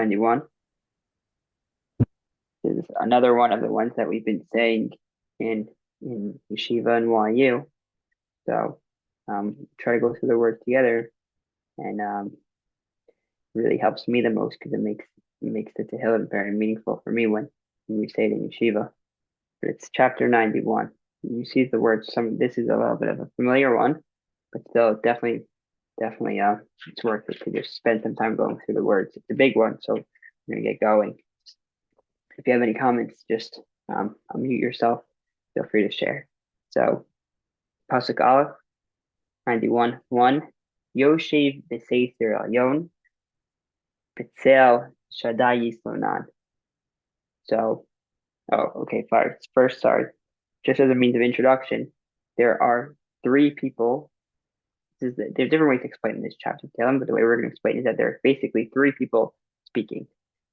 91. This is another one of the ones that we've been saying in yeshiva and YU. So try to go through the words together, and really helps me the most because it makes the Tehillim very meaningful for me when we say it in yeshiva. But it's chapter 91. You see the words. This is a little bit of a familiar one, but still definitely it's worth it to just spend some time going through the words. It's a big one, so we're gonna get going. If you have any comments, just unmute yourself. Feel free to share. So, Pasuk Aleph, 91, 1. Yoshev b'seiter alyon, Petzel Shaddai Yislonan. So, okay, first, sorry. Just as a means of introduction, there are three people. There's different ways to explain this chapter, but the way we're going to explain it is that there are basically three people speaking.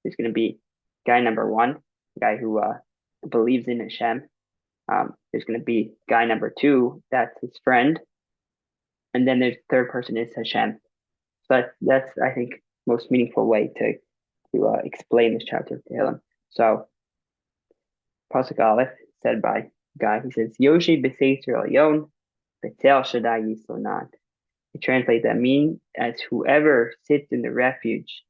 There's going to be guy number one, the guy who believes in Hashem. There's going to be guy number two, that's his friend, and then there's third person is Hashem. So that's I think most meaningful way to explain this chapter of Tehillim. So Pasuk Aleph said by guy, he says Yoshi b'seiter elyon betel shaddai yislonat. It translates that mean as whoever sits in the refuge.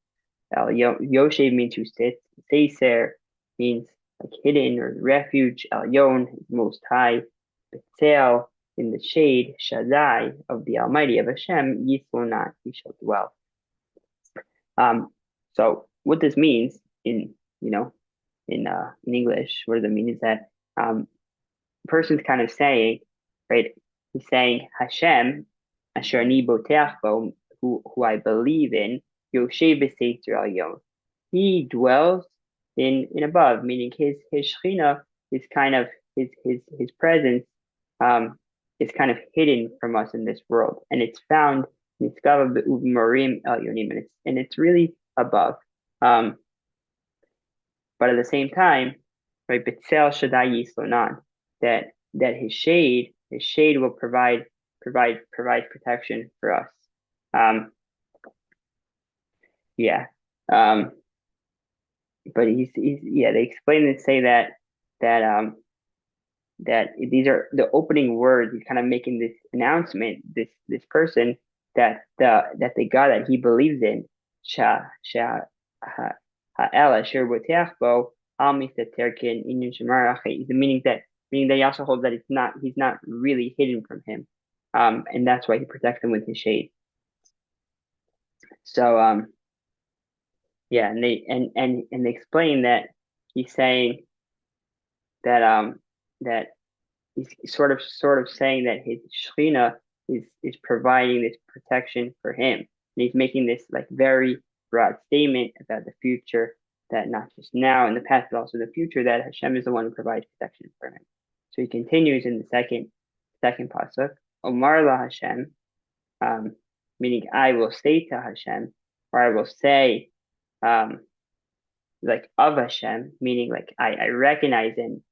Yoshe means who sits. Seiser means like hidden or refuge. Elyon is most high. Betel in the shade. Shaddai of the Almighty of Hashem. Yislonat, he shall dwell. So what this means in English, what does it mean is that the person's kind of saying, right? He's saying Hashem, Asher ani boteach bo, who I believe in, Yoshev b'seiter alyon. He dwells in above, meaning his Shechina is kind of his presence is kind of hidden from us in this world, and it's found nitzgava b'uvmarim elyonim, and it's really above. But at the same time, right, Betzel Shaddai Yislonan, that his shade will provide protection for us. Yeah. But he's they explain and say that that these are the opening words. He's kind of making this announcement, this person that the God that he believes in, ha'el asher boteach bo al mistater ken inyan shemar achei. The meaning that he also holds that he's not really hidden from him, and that's why he protects him with his shade. So yeah, and they explain that he's saying that that he's sort of saying that his Shekhinah is providing this protection for him. And he's making this like very broad statement about the future, that not just now in the past, but also the future, that Hashem is the one who provides protection for him. So he continues in the second pasuk, Omar la Hashem, meaning I will say to Hashem, or I will say like of Hashem, meaning like I recognize and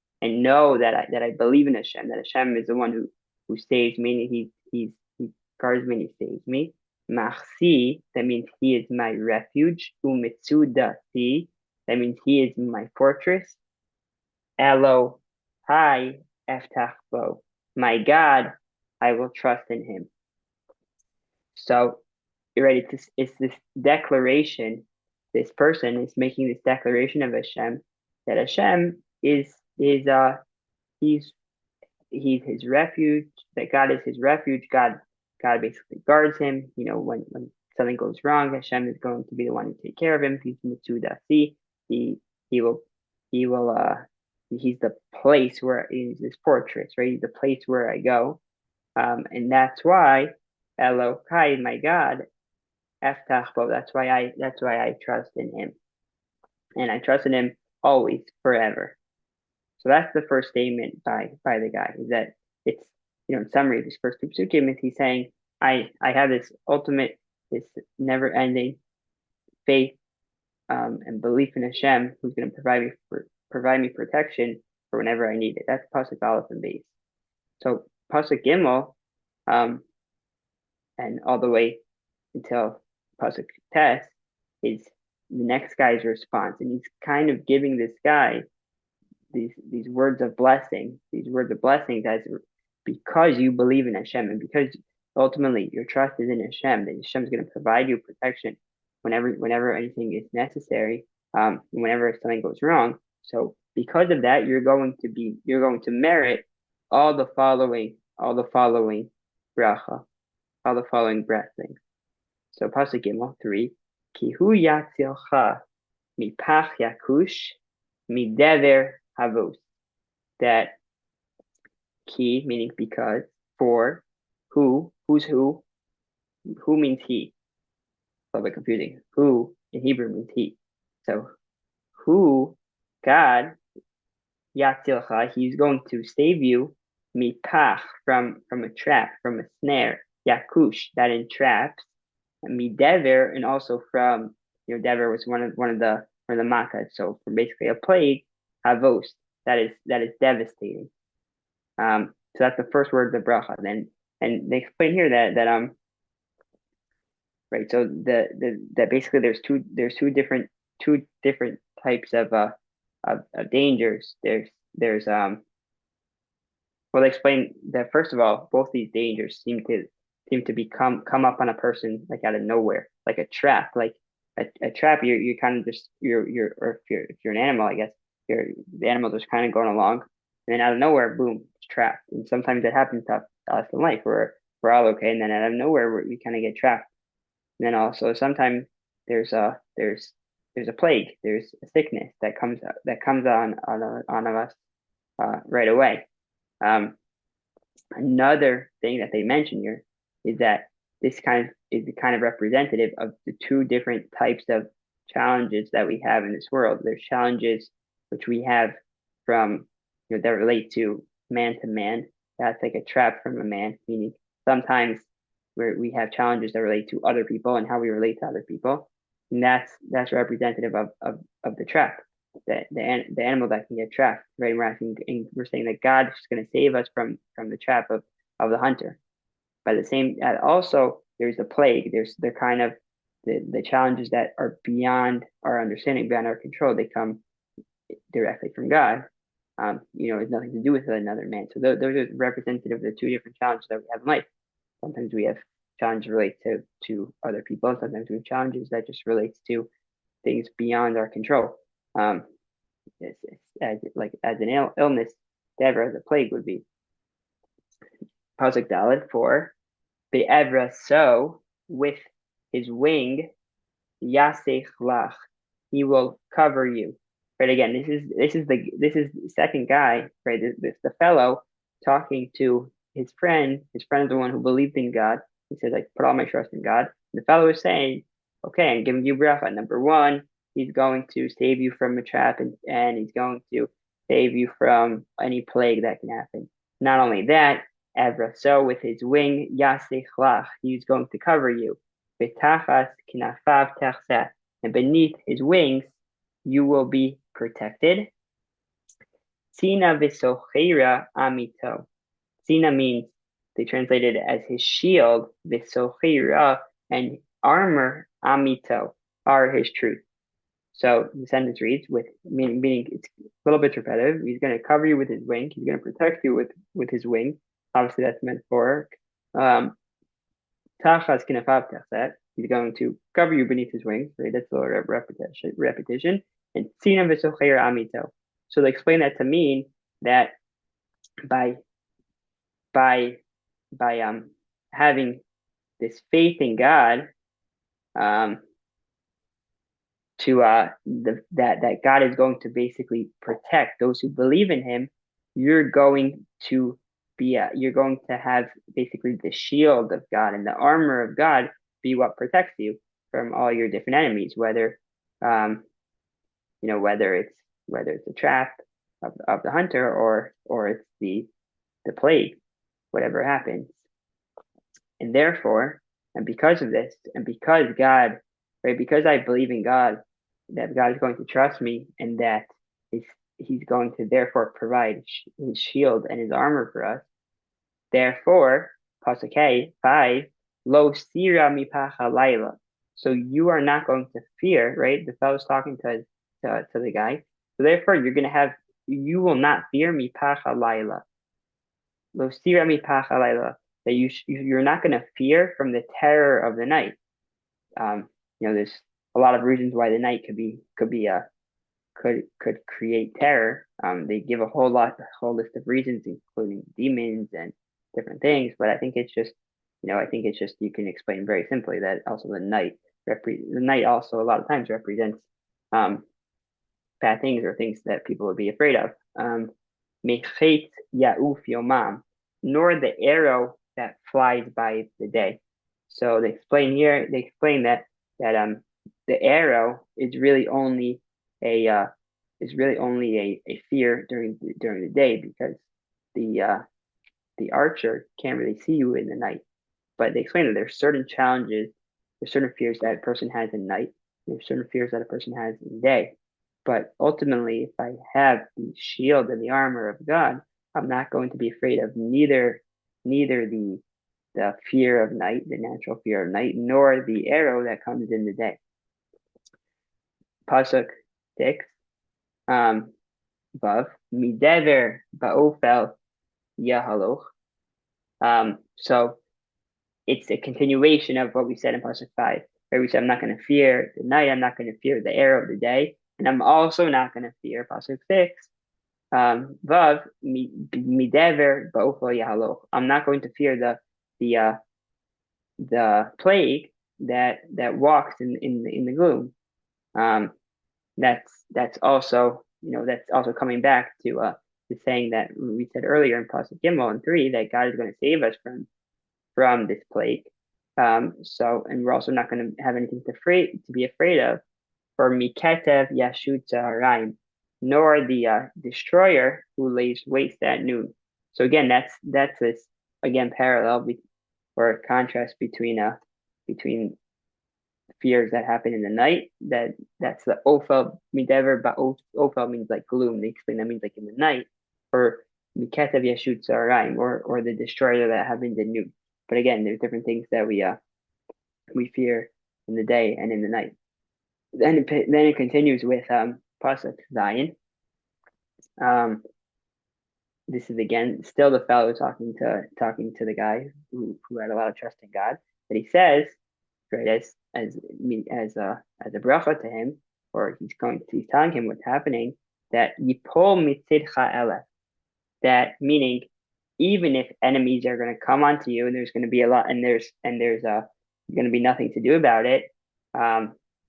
know that I believe in Hashem, that Hashem is the one who saves me, he guards me and he saves me. Machsi, that means he is my refuge. Umitsudati, that means he is my fortress. Elo, hi, eftach bo, my God, I will trust in him. So you're ready. It's this declaration. This person is making this declaration of Hashem, that Hashem is he's his refuge, that God is his refuge. God basically guards him. When something goes wrong, Hashem is going to be the one to take care of him. He's Mitsudasi. He will he's the place where he's this fortress, right? He's the place where I go. And that's why Elokai, my God, Eftach bo, that's why I trust in him. And I trust in him always, forever. So that's the first statement by the guy, is that it's, in summary, this first two psukim is he's saying, I have this ultimate, this never ending faith and belief in Hashem, who's going to provide me protection for whenever I need it. That's Pasuk Aleph and Beis. So Pasuk Gimel, and all the way until Pasuk Tes is the next guy's response, and he's kind of giving this guy these words of blessing, these words of blessings as because you believe in Hashem and because ultimately your trust is in Hashem, that Hashem's going to provide you protection whenever anything is necessary, whenever something goes wrong. So because of that, you're going to merit all the following bracha, all the following blessings. So pasuk Gimel 3, Kihu yatzilcha mipach yakush midever havos. That ki meaning because, for, who's who means he. A little bit confusing. Who in Hebrew means he. So who, God, yatzilcha, he's going to save you, mipach, from a trap, from a snare, yakush, that entraps, midever, and also from, dever was one of the makas, so from basically a plague, havos, that is devastating. So that's the first word of the bracha. Then, and they explain here that right. So that basically there's two different types of dangers. There's well, they explain that first of all, both these dangers seem to come up on a person like out of nowhere, like a trap, like a trap. You're kind of just or if you're an animal, I guess the animal just kind of going along, and then out of nowhere, boom, it's trapped. And sometimes it happens to us in life where we're all okay, and then out of nowhere we kind of get trapped. And then also sometimes there's a plague, there's a sickness that comes on us right away. Another thing that they mention here is that this is kind of representative of the two different types of challenges that we have in this world. There's challenges which we have from that relate to man. That's like a trap from a man, meaning sometimes where we have challenges that relate to other people and how we relate to other people, and that's representative of the trap, the animal that can get trapped, right? And we're saying that God is going to save us from the trap of the hunter. By the same, also there's the plague. There's the kind of the challenges that are beyond our understanding, beyond our control. They come directly from God. It's nothing to do with another man. So those are representative of the two different challenges that we have in life. Sometimes we have challenges relate to other people. Sometimes we have challenges that just relates to things beyond our control. It's as an illness, Deborah, as a plague would be. Pasuk Daled 4, Be'evra, so with his wing, Yasech lach, he will cover you. Right, again, this is the second guy, right? This the fellow talking to his friend. His friend is the one who believed in God. He says, "I put all my trust in God." The fellow is saying, "Okay, I'm giving you bracha. Number one, he's going to save you from a trap, and he's going to save you from any plague that can happen. Not only that, Evra, so with his wing, Yasech lach, he's going to cover you. Betachas kinafav techseh, and beneath his wings, you will be protected. Sina v'sochera amito. Sina means, they translated it as his shield, v'sochera, and armor amito are his truth. So the sentence reads meaning it's a little bit repetitive. He's going to cover you with his wing. He's going to protect you with his wing. Obviously, that's metaphoric. Tachas kinafav techset. He's going to cover you beneath his wings. Right? That's a little repetition. And Sina v'socher amito. So they explain that to mean that by having this faith in God, that God is going to basically protect those who believe in Him. You're going to have basically the shield of God and the armor of God be what protects you from all your different enemies, whether whether it's a trap of the hunter or it's the plague, whatever happens. And therefore, and because of this, and because God, right, because I believe in God, that God is going to trust me, and that he's going to therefore provide his shield and his armor for us. Therefore, Pasuk 5, Lo sira mipacha laila. So you are not going to fear, right? The fellow's talking to the guy. So therefore, you will not fear me pacha laila. Lo sira mi pacha laila. That you're not going to fear from the terror of the night. There's a lot of reasons why the night could create terror. They give a whole list of reasons, including demons and different things. But I think it's just you can explain very simply that also the night also a lot of times represents um, bad things or things that people would be afraid of. Mechet ya'uf yomam, nor the arrow that flies by the day. So they explain that the arrow a is really only a fear during the day because the uh, the archer can't really see you in the night. But they explain that there's certain challenges, there's certain fears that a person has in night, there's certain fears that a person has in day. But ultimately, if I have the shield and the armor of God, I'm not going to be afraid of neither the fear of night, the natural fear of night, nor the arrow that comes in the day. Pasuk 6, Vav, Midever Ba'ofel Yahaloch. So it's a continuation of what we said in Pasuk 5, where we said, I'm not going to fear the night, I'm not going to fear the arrow of the day, and I'm also not going to fear Pasuk 6. Vav, Midever Ba'ofel Yahaloch. I'm not going to fear the plague that walks in the gloom. That's also coming back to the saying that we said earlier in Pasuk Gimel and 3 that God is going to save us from this plague. And we're also not going to have anything to be afraid of. For Miketev Yashut Zaharaim, nor the destroyer who lays waste at noon. So again, that's this again parallel or a contrast between fears that happen in the night. That's the Ophel Midever, but Ophel means like gloom. They explain that means like in the night, or Miketev Yashut Zaharaim, or the destroyer that happens at noon. But again, there's different things that we fear in the day and in the night. Then it continues with Pasuk Zion. This is again still the fellow talking to the guy who had a lot of trust in God. That he says, right, as a bracha to him, or he's telling him what's happening, that Yipol mitzidcha elef, that meaning even if enemies are going to come onto you and there's going to be a lot and there's going to be nothing to do about it,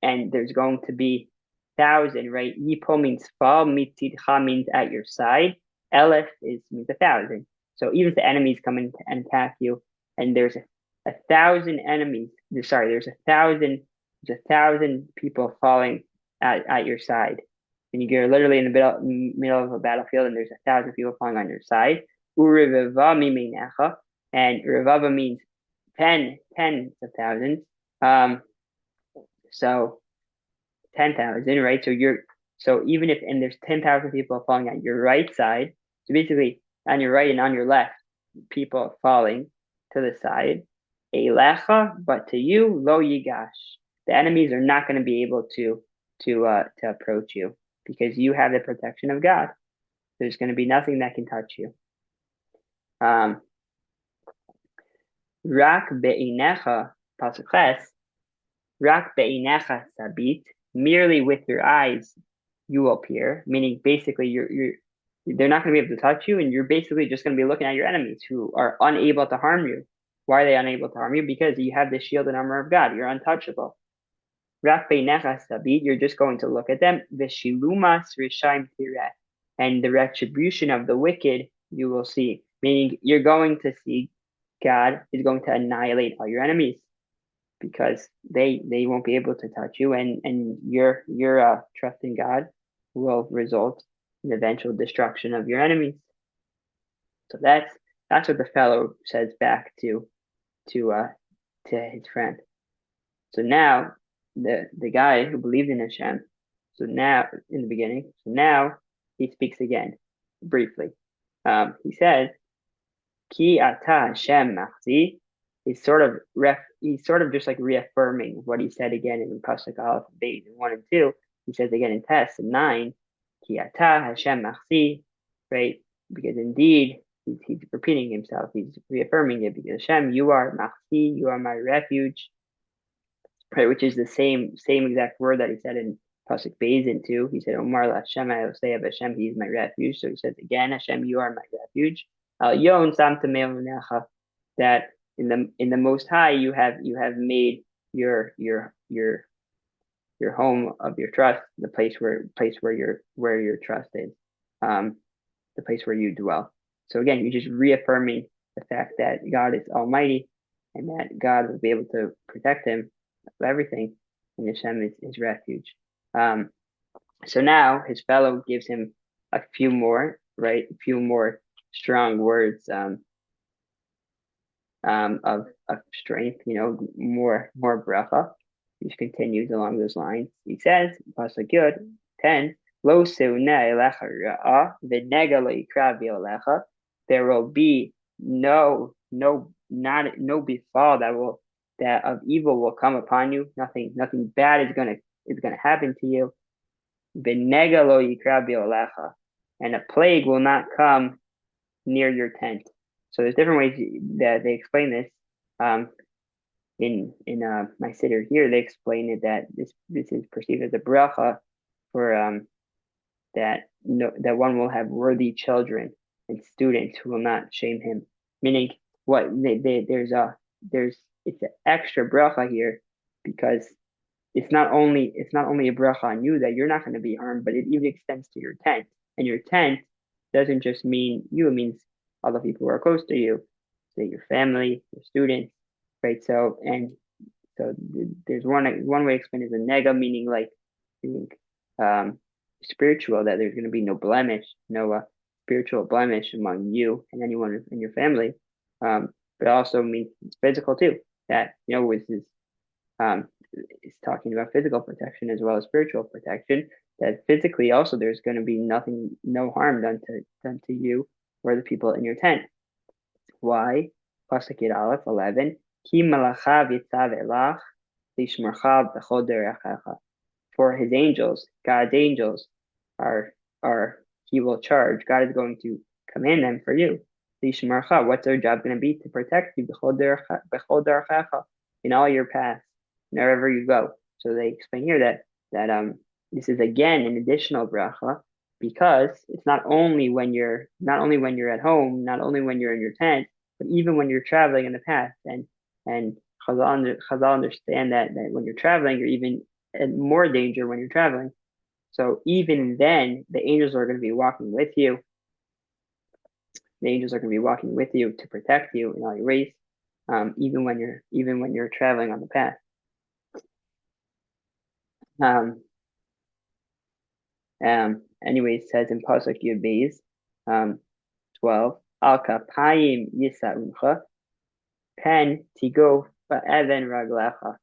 and there's going to be 1,000, right? Yipo means fall, mitzidcha means at your side, elef means 1,000. So even if the enemies come in and attack you, and there's 1,000 enemies, there's 1,000 people falling at your side, and you're literally in the middle of a battlefield, and there's 1,000 people falling on your side. Urivava mimenecha, and rivava means tens of thousands. So 10,000, right? So even if and there's 10,000 people falling on your right side, so basically on your right and on your left, people falling to the side. Eilecha, but to you, lo yigash. The enemies are not going to be able to approach you because you have the protection of God. There's going to be nothing that can touch you. Rak be'inecha, pasuk ches, rak be'inecha sabit, merely with your eyes you will peer, meaning basically they're not going to be able to touch you, and you're basically just going to be looking at your enemies who are unable to harm you. Why are they unable to harm you? Because you have the shield and armor of God. You're untouchable. Rak be'inecha sabit, you're just going to look at them. Veshilumas rishaim tireh, and the retribution of the wicked you will see, meaning you're going to see God is going to annihilate all your enemies because they won't be able to touch you, and your trust in God will result in the eventual destruction of your enemies. So that's what the fellow says back to his friend. So now the guy who believed in Hashem, so now in the beginning, so now he speaks again briefly. He says, Ki ata Hashem machzi, he's sort of just like reaffirming what he said again in Pasuk Aleph, Beis 1 and 2. He says again in Test 9, Ki ata Hashem machsi, right? Because indeed he's repeating himself. He's reaffirming it because Hashem, you are machsi, you are my refuge, right? Which is the same exact word that he said in Pasuk Beis 2. He said, Omar la Hashem, I will say of Hashem, he is my refuge. So he says again, Hashem, you are my refuge. Yon samta that in the Most High you have made your home of your trust, the place where your trust is, the place where you dwell. So again, you're just reaffirming the fact that God is Almighty and that God will be able to protect him of everything, and Hashem is his refuge. So now his fellow gives him a few more, right? A few more strong words of strength, more bracha. He continues along those lines. He says, Pasuk Yud 10, Lo seuna elecha ra'a v'nega lo yikra v'olecha. There will be no befall that of evil will come upon you. Nothing bad is gonna happen to you. V'nega lo yikra v'olecha, and a plague will not come near your tent. So there's different ways that they explain this. In my siddur here, they explain it that this is perceived as a bracha for that one will have worthy children and students who will not shame him. Meaning, what there's it's an extra bracha here because it's not only a bracha on you that you're not going to be harmed, but it even extends to your tent. And your tent doesn't just mean you; it means all the people who are close to you, say your family, your students, right? So there's one way to explain it is a nega, meaning spiritual, that there's going to be no blemish, no spiritual blemish among you and anyone in your family. But also means it's physical too. That which is it's talking about physical protection as well as spiritual protection. That physically also there's going to be no harm done to you or the people in your tent. Why? Pasuk Aleph 11. Ki malacha v'tzav elach lishmarcha b'chol derechecha. For his angels, God's angels, are he will charge. God is going to command them for you. Lishmarcha. What's their job going to be? To protect you b'chol derechecha, in all your paths, wherever you go. So they explain here that this is again an additional bracha, because it's not only when you're at home, not only when you're in your tent, but even when you're traveling in the path. And Chazal understand that when you're traveling, you're even in more danger when you're traveling. So even then, the angels are going to be walking with you. The angels are going to be walking with you to protect you in all your ways, even when you're traveling on the path. Anyways, it says in Pasuk Yud Beis 12, Al kapayim yisa'uncha, pen tigo ba'even raglecha,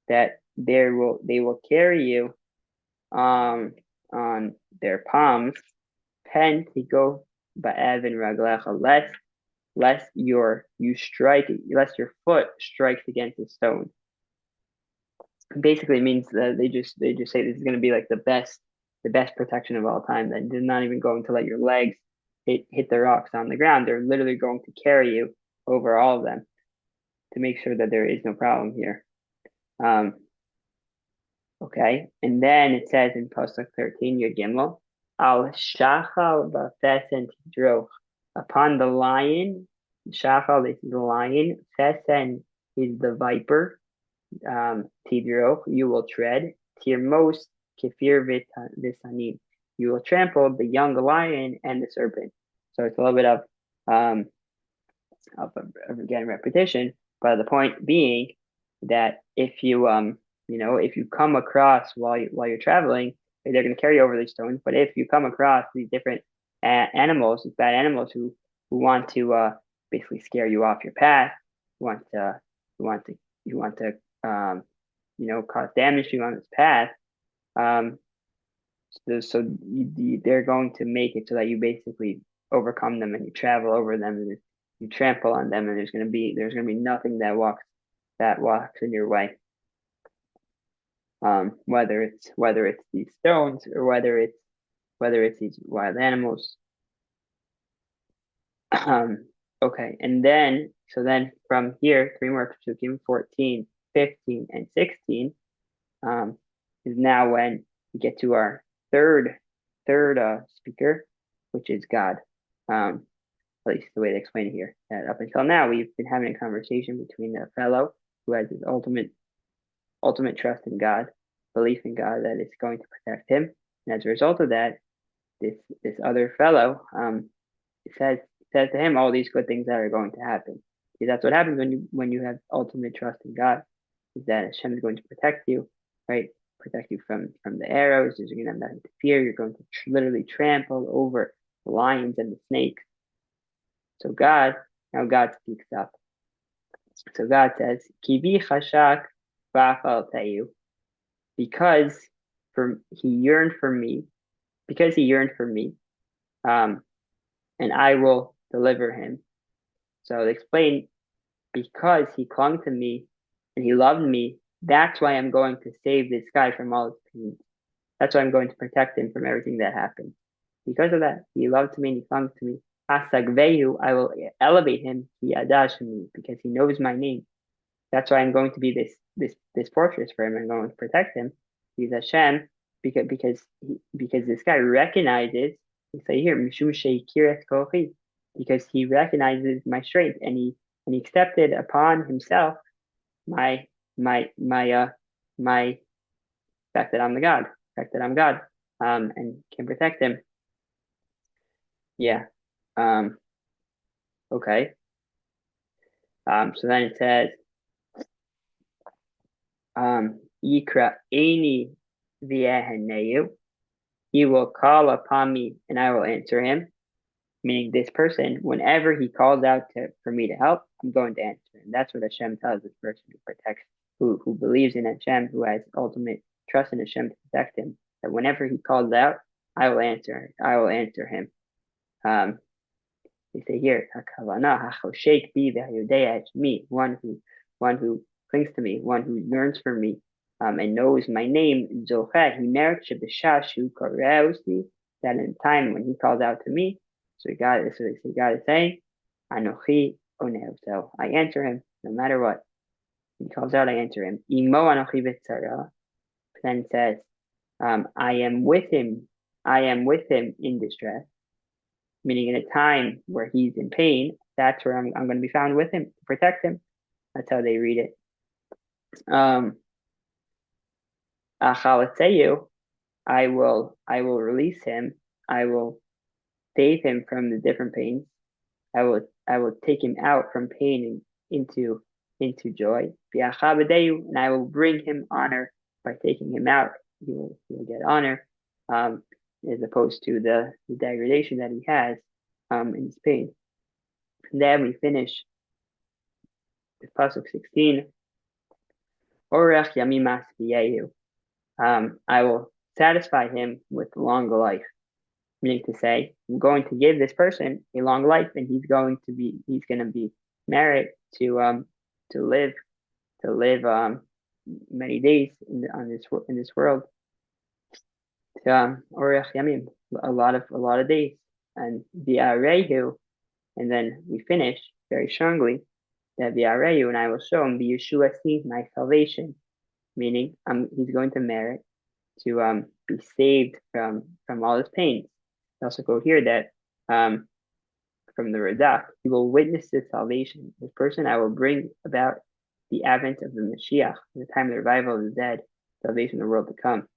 that they will carry you on their palms, pen tigo ba'even raglecha, lest your foot strikes against a stone. Basically, it means that they just say this is going to be like the best protection of all time. That they're not even going to let your legs hit the rocks on the ground. They're literally going to carry you over all of them to make sure that there is no problem here. Okay, and then it says in Pasuk 13, Yud Gimel, Al Shachal Ba'Fesen Tidroch, upon the lion. Shachal, this is the lion. Fesen is the viper. Tidroch, you will tread. Tirmos Kefir Visanin, you will trample the young lion and the serpent. So it's a little bit of again repetition, but the point being that if you come across while you're traveling, they're going to carry over these stones. But if you come across these different animals, these bad animals who want to basically scare you off your path, who want to cause damage to you on this path, they're going to make it so that you basically overcome them and you travel over them and you trample on them, and there's gonna be nothing that walks in your way. Whether it's these stones or whether it's these wild animals. Okay, and then from here, 3 more psukim, 14, 15, and 16, is now when we get to our third speaker, which is God. At least the way they explain it here. That up until now, we've been having a conversation between a fellow who has his ultimate trust in God, belief in God that it's going to protect him, and as a result of that, this other fellow says to him all these good things that are going to happen. Because that's what happens when you have ultimate trust in God, is that Hashem is going to protect you, right? Protect you from the arrows. You're going to have nothing to fear. You're going to literally trample over the lions and the snakes. So now God speaks up. So God says, "Kivi chashak v'afal tayu," because he yearned for me, and I will deliver him. So they explain, because he clung to me and he loved me, that's why I'm going to save this guy from all his pains. That's why I'm going to protect him from everything that happened. Because of that, he loved me and he clung to me. Asagvehu, I will elevate him, because he knows my name. That's why I'm going to be this fortress for him. I'm going to protect him. He's Hashem, because this guy recognizes. We say here, Mishum Sheikiret Kochi, because he recognizes my strength, and he accepted upon himself my fact that I'm God, and can protect him. Yeah. Okay. So then it says, Yikra Eni V'eheneyu, he will call upon me and I will answer him. Meaning this person, whenever he calls out for me to help, I'm going to answer him. That's what Hashem tells this person who protects, who believes in Hashem, who has ultimate trust in Hashem to protect him. That whenever he calls out, I will answer him. They say here, me, one who clings to me, one who yearns for me, and knows my name. He merits that in time when he calls out to me. So God is saying, Anochi Oneh. So I answer him no matter what. He calls out, I answer him. Imo Anochi V'tzara. Then says, I am with him in distress. Meaning in a time where he's in pain, that's where I'm going to be found with him to protect him. That's how they read it. Achalatzeyu, I will release him. I will save him from the different pains. I will take him out from pain into joy. And I will bring him honor by taking him out. He will get honor, as opposed to the degradation that he has in his pain. And then we finish with pasuk 16. Orech yamimas v'yehu. I will satisfy him with long life. Meaning to say, I'm going to give this person a long life, and he's going to be married to live many days in this world. Orech yamim, a lot of days, and v'arehu, and then we finish very strongly that v'arehu, and I will show him Yeshua sees my salvation, meaning he's going to merit to be saved from all his pains. I also go here that from the Radak, he will witness this salvation. This person, I will bring about the advent of the Mashiach, the time of the revival of the dead, salvation of the world to come.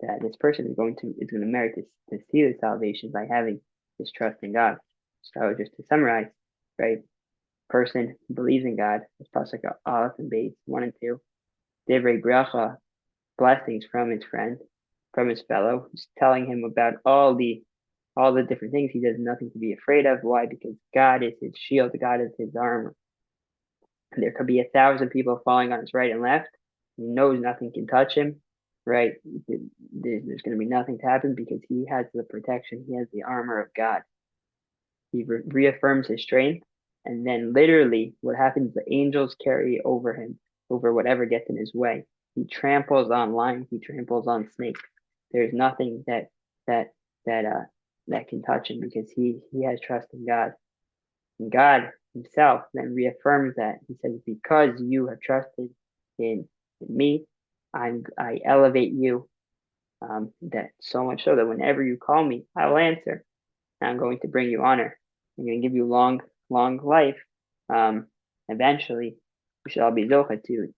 That this person is going to merit to see the salvation by having this trust in God. So just to summarize, right? Person who believes in God, this pasuk Aleph and Beis 1 and 2, Divrei bracha, blessings from his friend, from his fellow, who's telling him about all the different things. He does nothing to be afraid of. Why? Because God is his shield, God is his armor. And there could be 1,000 people falling on his right and left. He knows nothing can touch him, right? There's going to be nothing to happen because he has the protection. He has the armor of God. He reaffirms his strength, And then literally what happens, the angels carry over him, over whatever gets in his way. He tramples on lions, he tramples on snakes. There's nothing that that that can touch him because he has trust in God. And God himself then reaffirms that. He says, because you have trusted in me, I elevate you, that so much so that whenever you call me, I will answer. And I'm going to bring you honor. I'm going to give you long life. Eventually, we shall be zocha to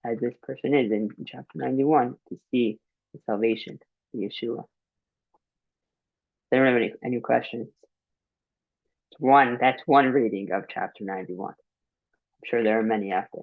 as this person is in chapter 91 to see the salvation of Yeshua. They don't have any questions. That's one reading of chapter 91. I'm sure there are many after.